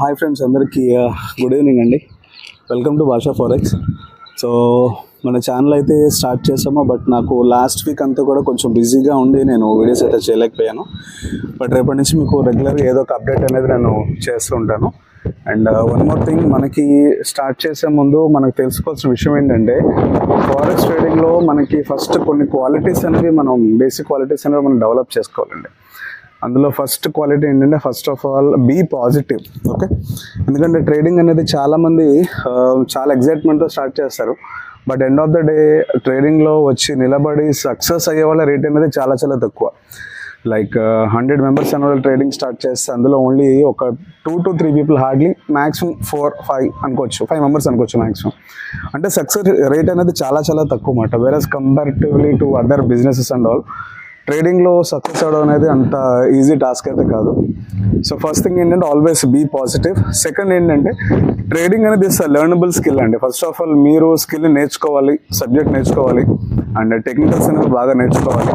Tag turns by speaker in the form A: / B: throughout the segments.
A: Hi friends అందరికీ good evening అండి. Welcome to భాషా ఫారెక్స్. సో మన ఛానల్ అయితే స్టార్ట్ చేసాము, బట్ నాకు లాస్ట్ వీక్ అంతా కూడా కొంచెం బిజీగా ఉండి నేను వీడియోస్ అయితే చేయలేకపోయాను. బట్ రేపటి నుంచి మీకు రెగ్యులర్గా ఏదో ఒక అప్డేట్ అనేది నేను చేస్తూ ఉంటాను. అండ్ వన్ మోర్ థింగ్, మనకి స్టార్ట్ చేసే ముందు మనకు తెలుసుకోవాల్సిన విషయం ఏంటంటే, ఫారెక్స్ ట్రేడింగ్లో మనకి ఫస్ట్ కొన్ని క్వాలిటీస్ అనేవి బేసిక్ క్వాలిటీస్ అనేవి మనం డెవలప్ చేసుకోవాలండి. అందులో ఫస్ట్ క్వాలిటీ ఏంటంటే, first of all be positive. Okay, ఎందుకంటే ట్రేడింగ్ అనేది చాలామంది చాలా ఎగ్జైట్మెంట్తో స్టార్ట్ చేస్తారు, but end of the day ట్రేడింగ్లో వచ్చి నిలబడి సక్సెస్ అయ్యే వాళ్ళ రేట్ అనేది చాలా చాలా తక్కువ. లైక్ 100 మెంబర్స్ అనే వాళ్ళు ట్రేడింగ్ స్టార్ట్ చేస్తే అందులో ఓన్లీ ఒక 2 to 3 పీపుల్, హార్డ్లీ మ్యాక్సిమం 4-5 అనుకోవచ్చు, 5 మెంబర్స్ అనుకోవచ్చు మ్యాక్సిమం. అంటే సక్సెస్ రేట్ అనేది చాలా చాలా తక్కువ అన్నమాట. Whereas comparatively to other businesses and all, ట్రేడింగ్లో సక్సెస్ అవడం అనేది అంత ఈజీ టాస్క్ అయితే కాదు. సో ఫస్ట్ థింగ్ ఏంటంటే, ఆల్వేస్ బీ పాజిటివ్. సెకండ్ ఏంటంటే, ట్రేడింగ్ అనేది ఇట్స్ లెర్నబుల్ స్కిల్ అండి. ఫస్ట్ ఆఫ్ ఆల్ మీరు స్కిల్ నేర్చుకోవాలి, సబ్జెక్ట్ నేర్చుకోవాలి, అండ్ టెక్నికల్స్ అనేవి బాగా నేర్చుకోవాలి.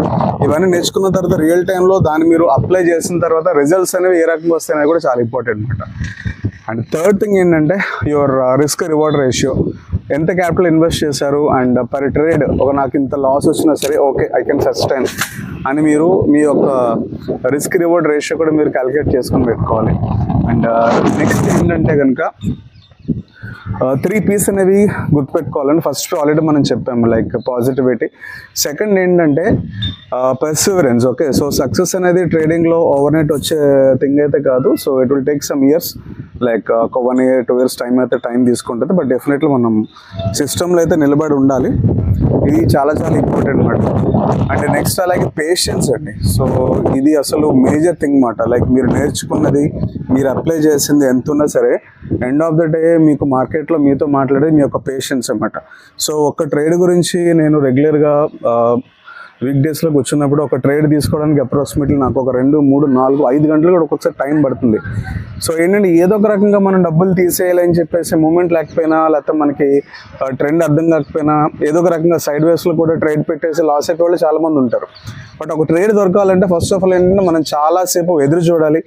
A: ఇవన్నీ నేర్చుకున్న తర్వాత రియల్ టైంలో దాన్ని మీరు అప్లై చేసిన తర్వాత రిజల్ట్స్ అనేవి ఏ రకంగా వస్తాయనేది కూడా చాలా ఇంపార్టెంట్ అనమాట. అండ్ థర్డ్ థింగ్ ఏంటంటే, యువర్ రిస్క్ రివార్డ్ రేషియో. ఎంత క్యాపిటల్ ఇన్వెస్ట్ చేశారు, అండ్ పర్ ట్రేడ్ నాకు ఇంత లాస్ వచ్చినా సరే ఓకే ఐ కెన్ సస్టైన్ అని మీరు మీ యొక్క రిస్క్ రివార్డ్ రేషియో కూడా మీరు క్యాలిక్యులేట్ చేసుకొని పెట్టుకోవాలి. అండ్ నెక్స్ట్ ఏంటంటే కనుక 3 P's అనేవి గుర్తుపెట్టుకోవాలండి. ఫస్ట్ ఆల్రెడీ మనం చెప్పాము, లైక్ పాజిటివిటీ. సెకండ్ ఏంటంటే పర్సివరెన్స్. ఓకే, సో సక్సెస్ అనేది ట్రేడింగ్లో ఓవర్ నైట్ వచ్చే థింగ్ అయితే కాదు. So it will take some years, like ఒక 1 year 2 years టైం తీసుకుంటుంది, బట్ డెఫినెట్లీ మనం సిస్టంలో అయితే నిలబడి ఉండాలి. ఇది చాలా చాలా ఇంపార్టెంట్ అన్నమాట. అండ్ నెక్స్ట్ అలాగే పేషెన్స్ అండి. సో ఇది అసలు మేజర్ థింగ్ అన్నమాట. లైక్ మీరు నేర్చుకున్నది, మీరు అప్లై చేసింది ఎంత ఉన్నా సరే, ఎండ్ ఆఫ్ ద డే మీకు మార్కెట్లో మీతో మాట్లాడేది మీ యొక్క పేషెన్స్ అన్నమాట. సో ఒక ట్రేడ్ గురించి నేను రెగ్యులర్గా వీక్ డేస్లో కూర్చున్నప్పుడు ఒక ట్రేడ్ తీసుకోవడానికి అప్రాక్సిమేట్లీ నాకు ఒక 2, 3, 4, 5 గంటలు కూడా ఒక్కొక్కసారి టైం పడుతుంది. సో ఏంటంటే, ఏదో ఒక రకంగా మనం డబ్బులు తీసేయాలని చెప్పేసి మూమెంట్ లేకపోయినా, లేకపోతే మనకి ట్రెండ్ అర్థం కాకపోయినా, ఏదో ఒక రకంగా సైడ్ వేస్లో కూడా ట్రేడ్ పెట్టేసి లాస్ అయిపోయే వాళ్ళు చాలామంది ఉంటారు. బట్ ఒక ట్రేడ్ దొరకాలంటే ఫస్ట్ ఆఫ్ ఆల్ ఏంటంటే, మనం చాలాసేపు ఎదురు చూడాలి,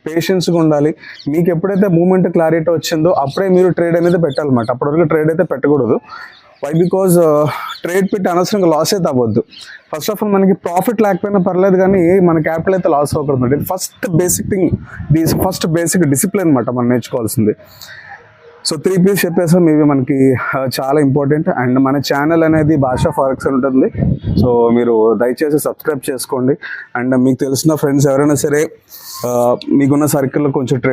A: పేషెన్స్గా ఉండాలి. మీకు ఎప్పుడైతే మూమెంట్ క్లారిటీ వచ్చిందో అప్పుడే మీరు ట్రేడ్ అనేది పెట్టాలన్నమాట. అప్పటివరకు ట్రేడ్ అయితే పెట్టకూడదు. వై? బికాజ్ ట్రేడ్ పెట్టి అనవసరంగా లాస్ అయితే అవ్వద్దు. ఫస్ట్ ఆఫ్ ఆల్ మనకి ప్రాఫిట్ లేకపోయినా పర్లేదు, కానీ మన క్యాపిటల్ అయితే లాస్ అవ్వకూడదు. ఇది first basic thing, first basic discipline అనమాట మనం నేర్చుకోవాల్సింది. సో 3 P's చెప్పేసాం, ఇవి మనకి చాలా ఇంపార్టెంట్. అండ్ మన ఛానల్ అనేది భాషా ఫారెక్స్ అని ఉంటుంది. సో మీరు దయచేసి సబ్స్క్రైబ్ చేసుకోండి. అండ్ మీకు తెలిసిన ఫ్రెండ్స్ ఎవరైనా సరే, మీకున్న సర్కిల్లో కొంచెం ట్రేడ్